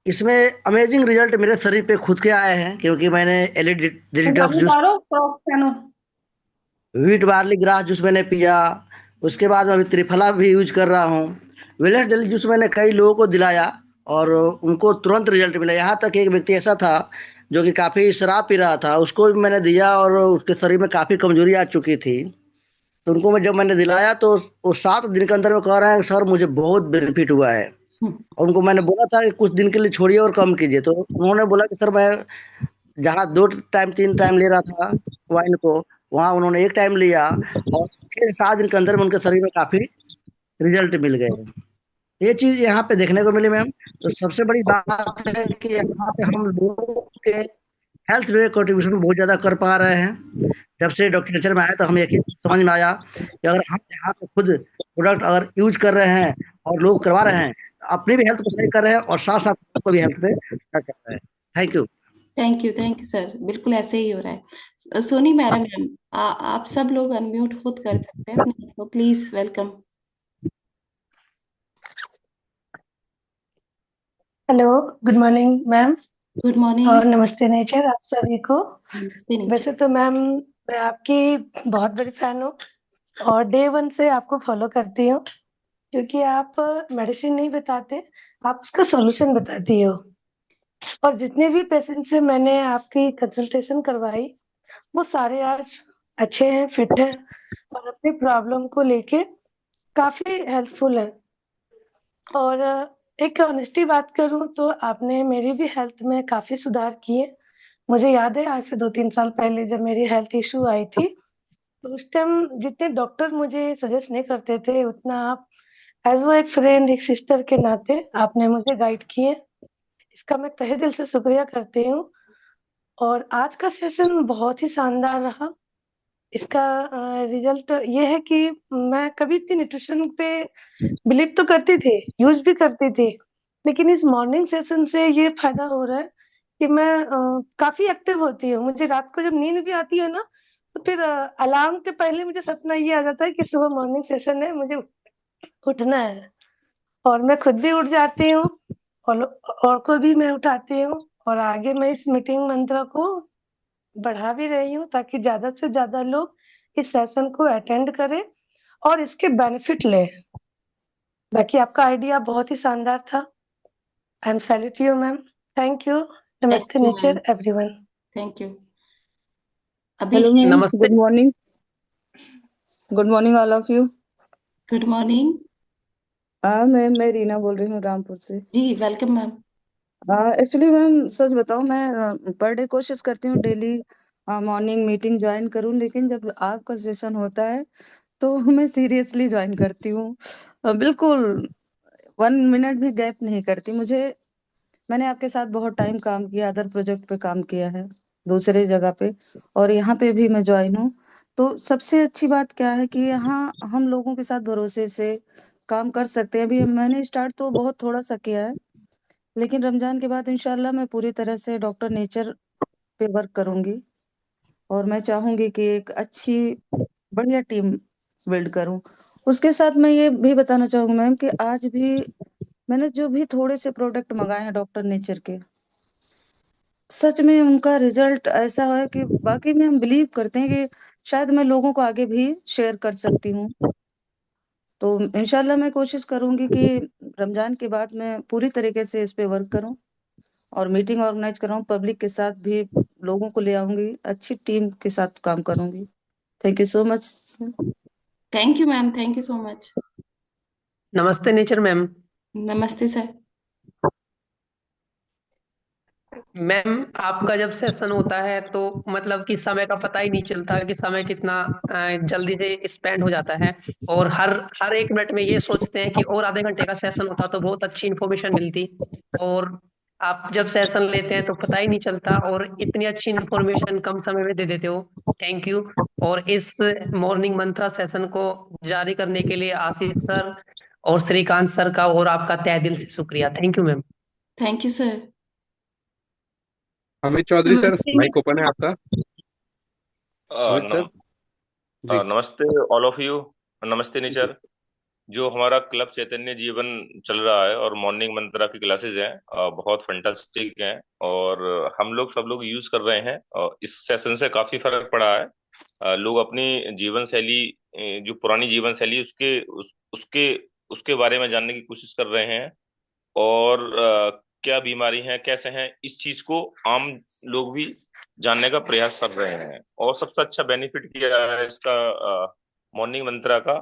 Speaker 5: इसमें अमेजिंग रिजल्ट मेरे शरीर पे खुद के आए हैं, क्योंकि मैंने एलईडी डिटॉक्स
Speaker 2: पंजाबी
Speaker 5: जूस,
Speaker 2: पारो क्रॉस पहनो।
Speaker 5: व्हीट बार्ली ग्रास जूस मैंने पिया। उसके बाद मैं अभी त्रिफला भी यूज कर रहा हूँ। विलेज डेली जूस मैंने कई लोगों को दिलाया और उनको तुरंत रिजल्ट मिला। यहाँ तक एक व्यक्ति ऐसा था जो कि काफ़ी शराब पी रहा था, उसको भी मैंने दिया और उसके शरीर में काफ़ी कमजोरी आ चुकी थी। तो उनको मैं जब मैंने दिलाया तो वो 7 दिन के अंदर में कह रहे हैं सर मुझे बहुत बेनिफिट हुआ है। और उनको मैंने बोला था कि कुछ दिन के लिए छोड़िए और कम कीजिए, तो उन्होंने बोला कि सर मैं जहाँ 2 टाइम 3 टाइम ले रहा था वाइन को, वहाँ उन्होंने 1 टाइम लिया और 6 से 7 दिन के अंदर में उनके शरीर में काफ़ी रिजल्ट मिल गए। ये चीज़ यहाँ पे देखने को मिली मैम। तो सबसे बड़ी बात है कि यहाँ पे हम लोगों के हेल्थ में कंट्रीब्यूशन बहुत ज़्यादा कर पा रहे हैं। जब से डॉक्टर नेचर में आया तो हमें एक ही समझ में आया कि अगर हम यहाँ पे खुद प्रोडक्ट अगर यूज कर रहे हैं और लोग करवा रहे हैं, तो अपनी भी हेल्थ को सही कर रहे हैं और साथ साथ को भी हेल्थ पे कर रहे हैं। Thank you.
Speaker 2: Thank you sir, बिल्कुल ऐसे ही हो रहा है। सोनी मैडम, आप सब लोग अनम्यूट खुद कर सकते हैं अपने आप को, please welcome.
Speaker 6: Hello, good morning ma'am
Speaker 2: good morning.
Speaker 6: और नमस्ते नेचर आप सभी को।
Speaker 2: नमस्ते नीचे।
Speaker 6: वैसे तो मैम मैं आपकी बहुत बड़ी फैन हूँ और डे वन से आपको फॉलो करती हूँ, क्योंकि आप मेडिसिन नहीं बताते, आप उसका सॉल्यूशन बताती हो। और जितने भी पेशेंट से मैंने आपकी कंसल्टेशन करवाई वो सारे आज अच्छे हैं, फिट हैं और अपनी प्रॉब्लम को लेके काफी हेल्पफुल है। और एक ऑनेस्टी बात करूं तो आपने मेरी भी हेल्थ में काफी सुधार किए। मुझे याद है आज से 2-3 साल पहले जब मेरी हेल्थ इशू आई थी, तो उस टाइम जितने डॉक्टर मुझे सजेस्ट नहीं करते थे उतना आप एज वो एक फ्रेंड, एक सिस्टर के नाते आपने मुझे गाइड किए। इसका मैं तहे दिल से शुक्रिया करती हूँ। और आज का सेशन बहुत ही शानदार रहा। इसका रिजल्ट ये है कि मैं कभी इतनी न्यूट्रिशन पे बिलीव तो करती थी, यूज भी करती थी, लेकिन इस मॉर्निंग सेशन से ये फायदा हो रहा है कि मैं काफी एक्टिव होती हूँ। मुझे रात को जब नींद भी आती है ना, तो फिर अलार्म के पहले मुझे सपना ये आ जाता है कि सुबह मॉर्निंग सेशन है, मुझे उठना है। और मैं खुद भी उठ जाती हूँ और को भी मैं उठाती हूँ। और आगे मैं इस मीटिंग मंत्र को बढ़ा भी रही हूँ ताकि ज्यादा से ज्यादा लोग इस सेशन को अटेंड करें और इसके बेनिफिट लें। बाकी आपका आइडिया बहुत ही शानदार था। I am salute you ma'am. Thank you.
Speaker 2: Thank
Speaker 6: नमस्ते
Speaker 2: you ma'am.
Speaker 6: Nature everyone.
Speaker 2: Thank you. अभी
Speaker 7: हेलो मैम,
Speaker 5: नमस्ते।
Speaker 7: Good morning. Good morning all of you.
Speaker 2: Good morning.
Speaker 7: हाँ मैम, मैं रीना बोल रही हूँ रामपुर से।
Speaker 2: जी वेलकम मैम।
Speaker 7: एक्चुअली मैम सच बताऊँ, मैं पर डे कोशिश करती हूँ डेली मॉर्निंग मीटिंग ज्वाइन करूँ, लेकिन जब आपका सेशन होता है तो मैं सीरियसली ज्वाइन करती हूँ। बिल्कुल 1 मिनट भी गैप नहीं करती। मैंने आपके साथ बहुत टाइम काम किया, अदर प्रोजेक्ट पे काम किया है दूसरे जगह पे, और यहाँ पे भी मैं ज्वाइन हूँ। तो सबसे अच्छी बात क्या है कि यहाँ हम लोगों के साथ भरोसे से काम कर सकते हैं। अभी मैंने स्टार्ट तो बहुत थोड़ा सा किया है, लेकिन रमजान के बाद इंशाल्लाह मैं पूरी तरह से डॉक्टर नेचर पे वर्क करूंगी और मैं चाहूंगी कि एक अच्छी बढ़िया टीम बिल्ड करूं। उसके साथ मैं ये भी बताना चाहूंगी मैम कि आज भी मैंने जो भी थोड़े से प्रोडक्ट मंगाए हैं डॉक्टर नेचर के, सच में उनका रिजल्ट ऐसा है कि वाकई में हम बिलीव करते हैं कि शायद मैं लोगों को आगे भी शेयर कर सकती हूँ। तो इंशाल्लाह मैं कोशिश करूंगी कि रमजान के बाद मैं पूरी तरीके से इस पे वर्क करूं और मीटिंग ऑर्गेनाइज कराऊं, पब्लिक के साथ भी लोगों को ले आऊंगी, अच्छी टीम के साथ काम करूंगी। Thank you so much.
Speaker 2: Thank you ma'am, thank you so much.
Speaker 8: नमस्ते नेचर मैम।
Speaker 2: नमस्ते सर।
Speaker 8: मैम आपका जब सेशन होता है तो मतलब कि समय का पता ही नहीं चलता कि समय कितना जल्दी से स्पेंड हो जाता है, और हर हर एक मिनट में ये सोचते हैं कि और आधे घंटे का सेशन होता तो बहुत अच्छी इन्फॉर्मेशन मिलती, और आप जब सेशन लेते हैं तो पता ही नहीं चलता और इतनी अच्छी इन्फॉर्मेशन कम समय में दे देते हो। Thank you. और इस मॉर्निंग मंत्रा सेशन को जारी करने के लिए आशीष सर और श्रीकांत सर का और आपका तहे दिल से शुक्रिया। Thank you ma'am.
Speaker 2: Thank you sir.
Speaker 1: Amit Chaudhary sir,
Speaker 6: नमस्ते
Speaker 1: माइक ओपन है आपका। अमित सर
Speaker 9: नम,
Speaker 1: जी।
Speaker 9: नमस्ते ऑल ऑफ यू। नमस्ते नेचर। जो हमारा क्लब चैतन्य जीवन चल रहा है और मॉर्निंग मंत्रा की क्लासेस हैं, बहुत फंटास्टिक हैं और हम लोग सब लोग यूज कर रहे हैं और इस सेशन से काफी फर्क पड़ा है। लोग अपनी जीवन शैली, जो पुरानी जीवन शैली उसके उसके बारे में जानने की कोशिश कर रहे हैं और क्या बीमारी है, कैसे हैं, इस चीज को आम लोग भी जानने का प्रयास कर रहे हैं। और सबसे अच्छा बेनिफिट किया है इसका मॉर्निंग मंत्रा का,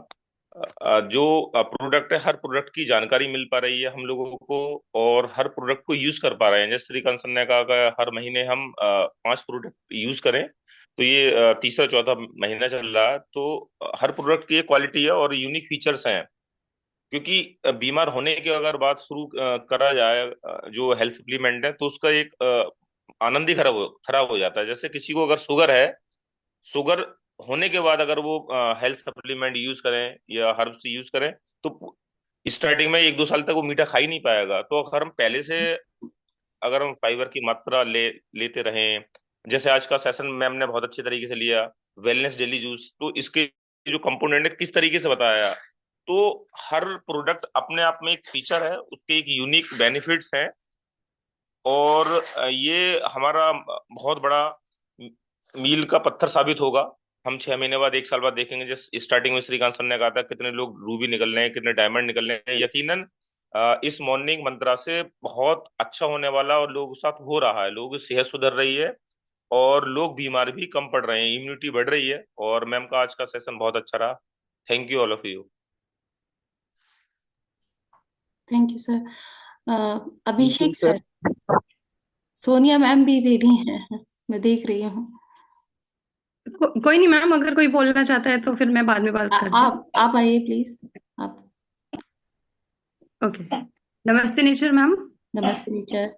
Speaker 9: जो प्रोडक्ट है, हर प्रोडक्ट की जानकारी मिल पा रही है हम लोगों को और हर प्रोडक्ट को यूज कर पा रहे हैं। जैसे श्रीकांत सर ने कहा कि हर महीने हम 5 प्रोडक्ट यूज करें, तो ये तीसरा चौथा महीना चल रहा है। तो हर प्रोडक्ट की एक क्वालिटी है और यूनिक फीचर्स हैं। क्योंकि बीमार होने की अगर बात शुरू करा जाए, जो हेल्थ सप्लीमेंट है, तो उसका एक आनंद ही खराब हो जाता है। जैसे किसी को अगर शुगर है, शुगर होने के बाद अगर वो हेल्थ सप्लीमेंट यूज करें या हर्ब्स यूज करें, तो स्टार्टिंग में 1-2 साल तक वो मीठा खा ही नहीं पाएगा। तो अगर हम पहले से, अगर हम फाइबर की मात्रा लेते रहें, जैसे आज का सेशन मैम ने बहुत अच्छे तरीके से लिया, वेलनेस डेली जूस, तो इसके जो कंपोनेंट है किस तरीके से बताया। तो हर प्रोडक्ट अपने आप में एक फीचर है, उसके एक यूनिक बेनिफिट्स हैं और ये हमारा बहुत बड़ा मील का पत्थर साबित होगा। हम 6 महीने बाद, 1 साल बाद देखेंगे, जैसे स्टार्टिंग में श्रीकांत सर ने कहा था कितने लोग रूबी निकल रहे हैं, कितने डायमंड निकल रहे हैं। यकीनन इस मॉर्निंग मंत्रा से बहुत अच्छा होने वाला और लोगों के साथ हो रहा है। लोगों की सेहत सुधर रही है और लोग बीमार भी कम पड़ रहे हैं, इम्यूनिटी बढ़ रही है। और मैम का आज का सेशन बहुत अच्छा रहा। Thank you all of you.
Speaker 2: Thank you sir.
Speaker 1: बिल्कुल
Speaker 2: अभिषेक
Speaker 1: सर।
Speaker 2: सर, सोनिया मैम भी रेडी हैं, मैं देख रही हूँ।
Speaker 6: कोई नहीं मैम, अगर कोई बोलना चाहता है तो फिर मैं बाद में बात करती हूँ।
Speaker 2: आप आइए प्लीज। आप।
Speaker 6: ओके। नमस्ते नेचर मैम।
Speaker 2: नमस्ते टीचर।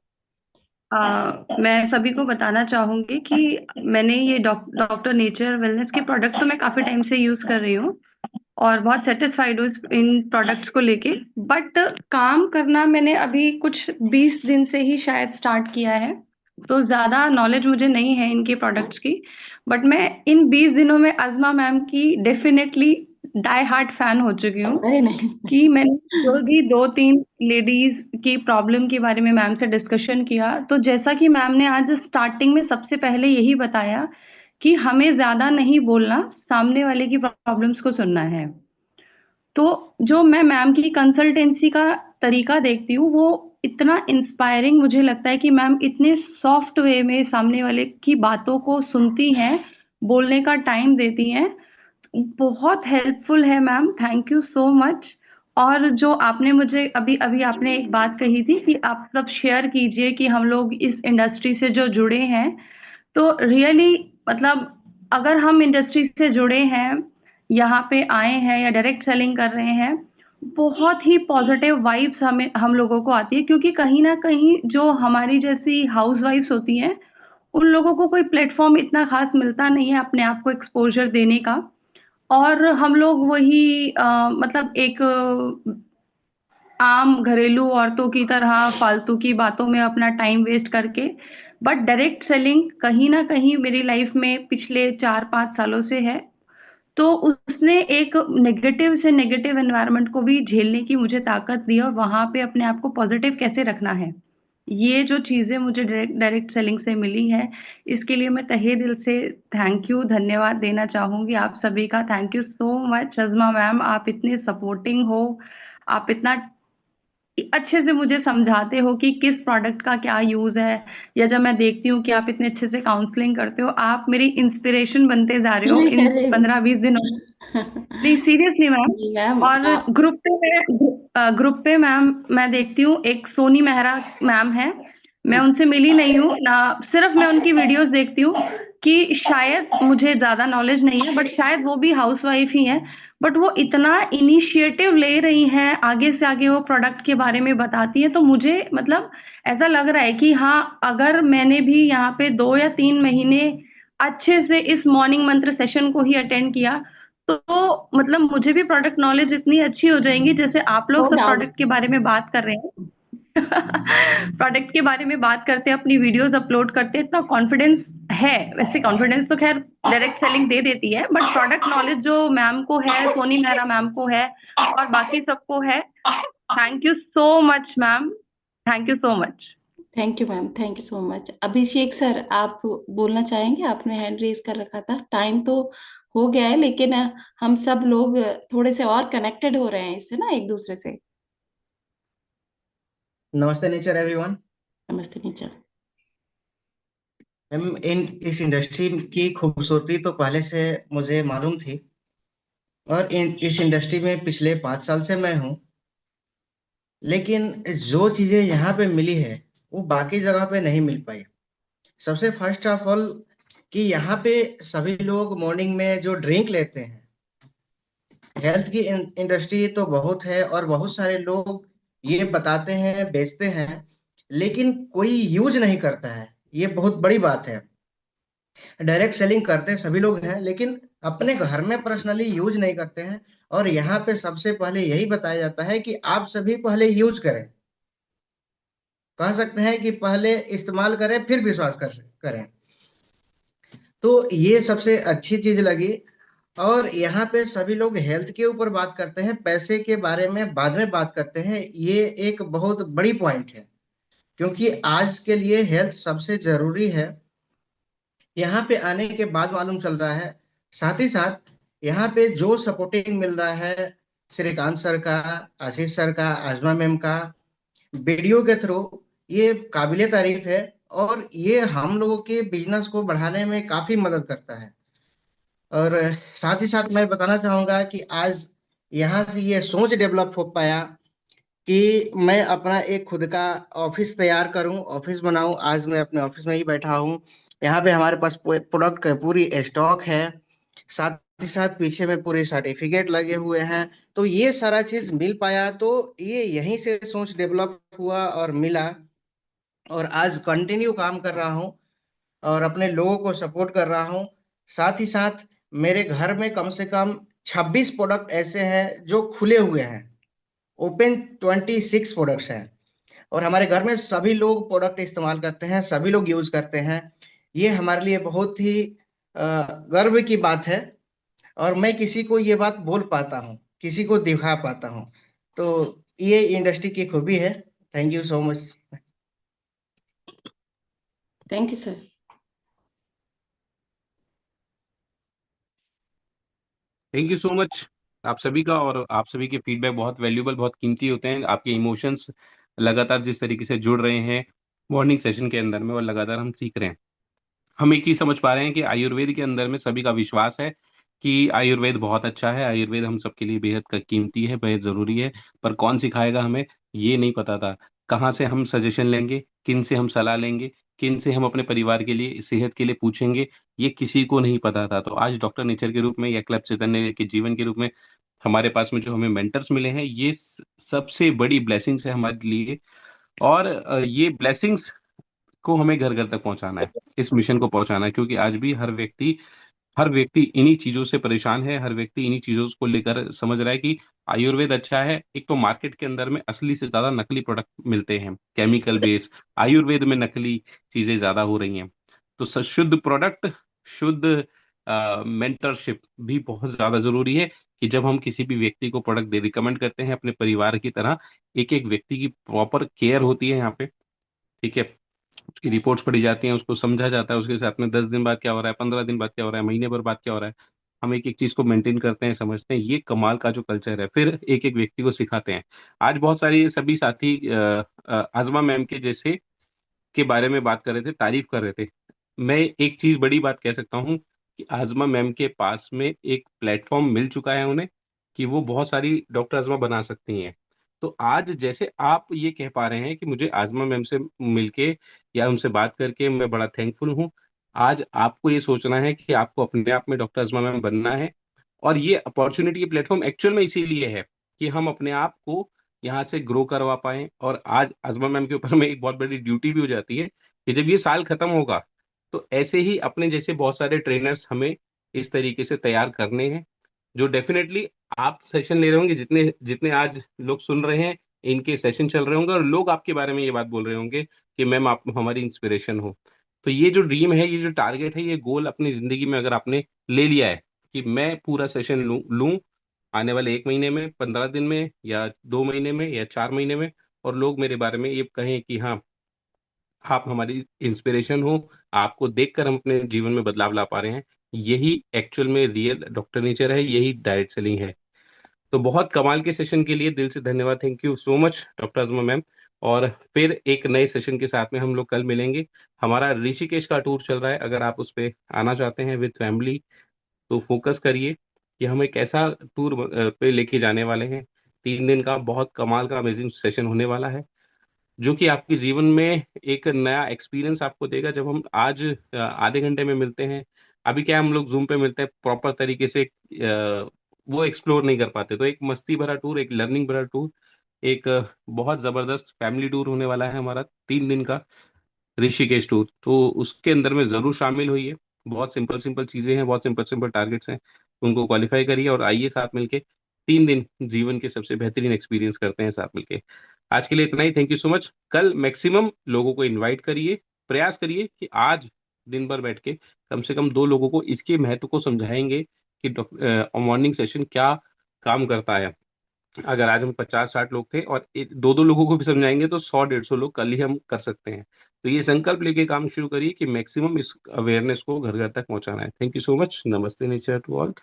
Speaker 6: मैं सभी को बताना चाहूंगी कि मैंने ये डॉक्टर नेचर वेलनेस के प्रोडक्ट तो मैं काफी टाइम से यूज कर रही हूँ और बहुत सेटिस्फाइड हूँ इन प्रोडक्ट्स को लेके। बट काम करना मैंने अभी कुछ 20 दिन से ही शायद स्टार्ट किया है, तो ज्यादा नॉलेज मुझे नहीं है इनके प्रोडक्ट्स की। बट मैं इन 20 दिनों में अज़मा मैम की डेफिनेटली डाई हार्ट फैन हो चुकी हूँ
Speaker 2: अरे नहीं।
Speaker 6: कि मैंने जो भी 2-3 लेडीज की प्रॉब्लम के बारे में मैम से डिस्कशन किया, तो जैसा कि मैम ने आज स्टार्टिंग में सबसे पहले यही बताया कि हमें ज्यादा नहीं बोलना, सामने वाले की प्रॉब्लम्स को सुनना है। तो जो मैं मैम की कंसल्टेंसी का तरीका देखती हूँ वो इतना इंस्पायरिंग मुझे लगता है कि मैम इतने सॉफ्ट वे में सामने वाले की बातों को सुनती हैं, बोलने का टाइम देती हैं। बहुत हेल्पफुल है ma'am, thank you so much. और जो आपने मुझे अभी अभी आपने एक बात कही थी कि आप सब शेयर कीजिए कि हम लोग इस इंडस्ट्री से जो जुड़े हैं, तो रियली मतलब अगर हम इंडस्ट्री से जुड़े हैं, यहाँ पे आए हैं या डायरेक्ट सेलिंग कर रहे हैं, बहुत ही पॉजिटिव वाइब्स हम लोगों को आती है। क्योंकि कहीं ना कहीं जो हमारी जैसी हाउस वाइफ्स होती हैं, उन लोगों को कोई प्लेटफॉर्म इतना खास मिलता नहीं है अपने आप को एक्सपोजर देने का। और हम लोग वही मतलब एक
Speaker 10: आम घरेलू औरतों की तरह फालतू की बातों में अपना टाइम वेस्ट करके, बट डायरेक्ट सेलिंग कहीं ना कहीं मेरी लाइफ में पिछले 4-5 सालों से है। तो उसने एक नेगेटिव से नेगेटिव एनवायरनमेंट को भी झेलने की मुझे ताकत दी और वहां पे अपने आप को पॉजिटिव कैसे रखना है, ये जो चीजें मुझे डायरेक्ट सेलिंग से मिली है, इसके लिए मैं तहे दिल से थैंक यू, धन्यवाद देना चाहूंगी आप सभी का। Thank you so much Azma ma'am, आप इतने सपोर्टिंग हो, आप इतना अच्छे से मुझे समझाते हो कि किस प्रोडक्ट का क्या यूज है, या जब मैं देखती हूँ कि आप इतने अच्छे से काउंसलिंग करते हो, आप मेरी इंस्पिरेशन बनते जा रहे हो इन
Speaker 2: अरे
Speaker 10: 15-20 दिनों में। नहीं सीरियसली मैम।
Speaker 2: जी मैम
Speaker 10: और ग्रुप पे मैम मैं देखती हूँ एक सोनी मेहरा मैम है, मैं उनसे मिली नहीं हूँ ना, सिर्फ मैं उनकी वीडियोस देखती हूँ कि शायद मुझे ज्यादा नॉलेज नहीं है, बट शायद वो भी हाउसवाइफ ही हैं, बट वो इतना इनिशिएटिव ले रही हैं, आगे से आगे वो प्रोडक्ट के बारे में बताती हैं, तो मुझे मतलब ऐसा लग रहा है कि हाँ, अगर मैंने भी यहाँ पे 2 या 3 महीने अच्छे से इस मॉर्निंग मंत्र सेशन को ही अटेंड किया, तो मतलब मुझे भी प्रोडक्ट नॉलेज इतनी अच्छी हो जाएंगी, जैसे आप
Speaker 2: नो
Speaker 10: लोग सब
Speaker 2: डाउट।
Speaker 10: प्रोडक्ट के बारे में बात कर रहे हैं। प्रोडक्ट के बारे में बात करते हैं, अपनी वीडियोस अपलोड करते हैं, इतना कॉन्फिडेंस है। वैसे कॉन्फिडेंस तो खैर डायरेक्ट सेलिंग दे देती है, बट प्रोडक्ट नॉलेज जो मैम को है, सोनी मेहरा मैम को है और बाकी सबको है। Thank you so much ma'am, thank you so much.
Speaker 2: Thank you ma'am, thank you so much. Abhishek sir, आप बोलना चाहेंगे? आपने हैंड रेज कर रखा था, टाइम तो हो गया है, लेकिन हम सब लोग थोड़े से और कनेक्टेड हो रहे हैं इससे ना, एक दूसरे से।
Speaker 11: नमस्ते नेचर एवरीवन।
Speaker 2: नमस्ते नीचा।
Speaker 11: मैम, इस इंडस्ट्री की खूबसूरती तो पहले से मुझे मालूम थी, और इस इंडस्ट्री में पिछले 5 साल से मैं हूँ। लेकिन जो चीजें यहाँ पे मिली है वो बाकी जगह पे नहीं मिल पाई। सबसे फर्स्ट ऑफ ऑल कि यहाँ पे सभी लोग मॉर्निंग में जो ड्रिंक लेते हैं, हेल्थ की इंडस्ट्री तो बहुत है और बहुत सारे लोग ये बताते हैं, बेचते हैं, लेकिन कोई यूज नहीं करता है। ये बहुत बड़ी बात है। डायरेक्ट सेलिंग करते सभी लोग हैं, लेकिन अपने घर में पर्सनली यूज नहीं करते हैं। और यहाँ पे सबसे पहले यही बताया जाता है कि आप सभी पहले यूज करें। कह सकते हैं कि पहले इस्तेमाल करें फिर विश्वास करें। तो ये सबसे अच्छी चीज लगी। और यहाँ पे सभी लोग हेल्थ के ऊपर बात करते हैं, पैसे के बारे में बाद में बात करते हैं। ये एक बहुत बड़ी पॉइंट है, क्योंकि आज के लिए हेल्थ सबसे जरूरी है। यहाँ पे आने के बाद मालूम चल रहा है। साथ ही साथ यहाँ पे जो सपोर्टिंग मिल रहा है श्रीकांत सर का, आशीष सर का, आजमा मैम का, वीडियो के थ्रू, ये काबिले तारीफ है। और ये हम लोगों के बिजनेस को बढ़ाने में काफी मदद करता है। और साथ ही साथ मैं बताना चाहूंगा कि आज यहाँ से ये सोच डेवलप हो पाया कि मैं अपना एक खुद का ऑफिस तैयार करूं, ऑफिस बनाऊं। आज मैं अपने ऑफिस में ही बैठा हूं। यहाँ पे हमारे पास प्रोडक्ट का पूरी स्टॉक है। साथ ही साथ पीछे में पूरे सर्टिफिकेट लगे हुए हैं। तो ये सारा चीज मिल पाया, तो ये यहीं से सोच डेवलप हुआ और मिला। और आज कंटिन्यू काम कर रहा हूँ और अपने लोगों को सपोर्ट कर रहा हूँ। साथ ही साथ मेरे घर में कम से कम 26 प्रोडक्ट ऐसे हैं जो खुले हुए हैं। ओपन 26 प्रोडक्ट्स हैं। और हमारे घर में सभी लोग प्रोडक्ट इस्तेमाल करते हैं, सभी लोग यूज करते हैं। ये हमारे लिए बहुत ही गर्व की बात है। और मैं किसी को ये बात बोल पाता हूँ, किसी को दिखा पाता हूँ, तो ये इंडस्ट्री की खूबी है। Thank you so much.
Speaker 2: Thank you sir.
Speaker 1: Thank you so much आप सभी का। और आप सभी के फीडबैक बहुत वैल्यूबल, बहुत कीमती होते हैं। आपके इमोशंस लगातार जिस तरीके से जुड़ रहे हैं मॉर्निंग सेशन के अंदर में, और लगातार हम सीख रहे हैं। हम एक चीज समझ पा रहे हैं कि आयुर्वेद के अंदर में सभी का विश्वास है कि आयुर्वेद बहुत अच्छा है, आयुर्वेद हम सबके लिए बेहद कीमती है, बेहद जरूरी है। पर कौन सिखाएगा हमें, ये नहीं पता था। कहाँ से हम सजेशन लेंगे, किन से हम सलाह लेंगे, किन से हम अपने परिवार के लिए, सेहत के लिए पूछेंगे, ये किसी को नहीं पता था। तो आज डॉक्टर नेचर के रूप में या क्लब चैतन्य के जीवन के रूप में हमारे पास में जो हमें मेंटर्स मिले हैं, ये सबसे बड़ी ब्लेसिंग्स है हमारे लिए। और ये ब्लेसिंग्स को हमें घर घर तक पहुंचाना है, इस मिशन को पहुंचाना है, क्योंकि आज भी हर व्यक्ति हर व्यक्ति इन्हीं चीजों से परेशान है, हर व्यक्ति इन्हीं चीजों को लेकर समझ रहा है कि आयुर्वेद अच्छा है। एक तो मार्केट के अंदर में असली से ज्यादा नकली प्रोडक्ट मिलते हैं, केमिकल बेस्ड। आयुर्वेद में नकली चीजें ज्यादा हो रही हैं। तो शुद्ध प्रोडक्ट, शुद्ध मेंटरशिप भी बहुत ज्यादा जरूरी है। कि जब हम किसी भी व्यक्ति को प्रोडक्ट दे रिकमेंड करते हैं अपने परिवार की तरह, एक एक व्यक्ति की प्रॉपर केयर होती है यहाँ पे। ठीक है, उसकी रिपोर्ट्स पढ़ी जाती हैं, उसको समझा जाता है उसके साथ में 10 दिन बाद क्या हो रहा है, 15 दिन बाद क्या हो रहा है, महीने भर बाद क्या हो रहा है। हम एक एक चीज को मेंटेन करते हैं, समझते हैं। ये कमाल का जो कल्चर है, फिर एक एक व्यक्ति को सिखाते हैं। आज बहुत सारे सभी साथी आजमा मैम के जैसे के बारे में बात कर रहे थे, तारीफ कर रहे थे। मैं एक चीज बड़ी बात कह सकता हूँ कि आजमा मैम के पास में एक प्लेटफॉर्म मिल चुका है उन्हें, कि वो बहुत सारी डॉक्टर आजमा बना सकती हैं। तो आज जैसे आप ये कह पा रहे हैं कि मुझे आजमा मैम से मिलके या उनसे बात करके मैं बड़ा थैंकफुल हूँ, आज आपको ये सोचना है कि आपको अपने आप में डॉक्टर आजमा मैम बनना है। और ये अपॉर्चुनिटी, ये प्लेटफॉर्म एक्चुअल में इसीलिए है कि हम अपने आप को यहाँ से ग्रो करवा पाए। और आज अजमा मैम के ऊपर में एक बहुत बड़ी ड्यूटी भी हो जाती है कि जब ये साल खत्म होगा तो ऐसे ही अपने जैसे बहुत सारे ट्रेनर्स हमें इस तरीके से तैयार करने हैं, जो डेफिनेटली आप सेशन ले रहे होंगे, जितने जितने आज लोग सुन रहे हैं इनके सेशन चल रहे होंगे और लोग आपके बारे में ये बात बोल रहे होंगे कि मैम आप हमारी इंस्पिरेशन हो। तो ये जो ड्रीम है, ये जो टारगेट है, ये गोल अपनी जिंदगी में अगर आपने ले लिया है कि मैं पूरा सेशन लूं आने वाले 1 महीने में, 15 दिन में, या 2 महीने में, या 4 महीने में, और लोग मेरे बारे में ये कहें कि हाँ आप हमारी इंस्पिरेशन हो, आपको देखकर हम अपने जीवन में बदलाव ला पा रहे हैं, यही एक्चुअल में रियल डॉक्टर नेचर है, यही डायरेक्ट सेलिंग है। तो बहुत कमाल के सेशन के लिए दिल से धन्यवाद, thank you so much doctor Azma ma'am. और फिर एक नए सेशन के साथ में हम लोग कल मिलेंगे। हमारा ऋषिकेश का टूर चल रहा है, अगर आप उस पे आना चाहते हैं विद फैमिली तो फोकस करिए कि हम एक ऐसा टूर पे लेके जाने वाले हैं। 3 दिन का बहुत कमाल का अमेजिंग सेशन होने वाला है, जो कि आपके जीवन में एक नया एक्सपीरियंस आपको देगा। जब हम आज आधे घंटे में मिलते हैं, अभी क्या है, हम लोग जूम पे मिलते हैं, प्रॉपर तरीके से वो एक्सप्लोर नहीं कर पाते। तो एक मस्ती भरा टूर, एक लर्निंग भरा टूर, एक बहुत जबरदस्त फैमिली टूर होने वाला है हमारा 3 दिन का ऋषिकेश टूर। तो उसके अंदर में जरूर शामिल होइए। बहुत सिंपल सिंपल चीजें हैं, बहुत सिंपल सिंपल टारगेट्स हैं, उनको क्वालिफाई करिए और आइए साथ मिलके 3 दिन जीवन के सबसे बेहतरीन एक्सपीरियंस करते हैं साथ मिलके। आज के लिए इतना ही, थैंक यू सो मच। कल मैक्सिमम लोगों को इनवाइट करिए, प्रयास करिए कि आज दिन भर बैठ के कम से कम 2 लोगों को इसके महत्व को समझाएंगे कि मॉर्निंग सेशन क्या काम करता है। अगर आज हम 50-60 लोग थे और 2-2 लोगों को भी समझाएंगे तो 100-150 लोग कल ही हम कर सकते हैं। तो ये संकल्प लेके काम शुरू करिए कि मैक्सिमम इस अवेयरनेस को घर घर तक पहुंचाना है। थैंक यू सो मच, नमस्ते नेचर टू ऑल।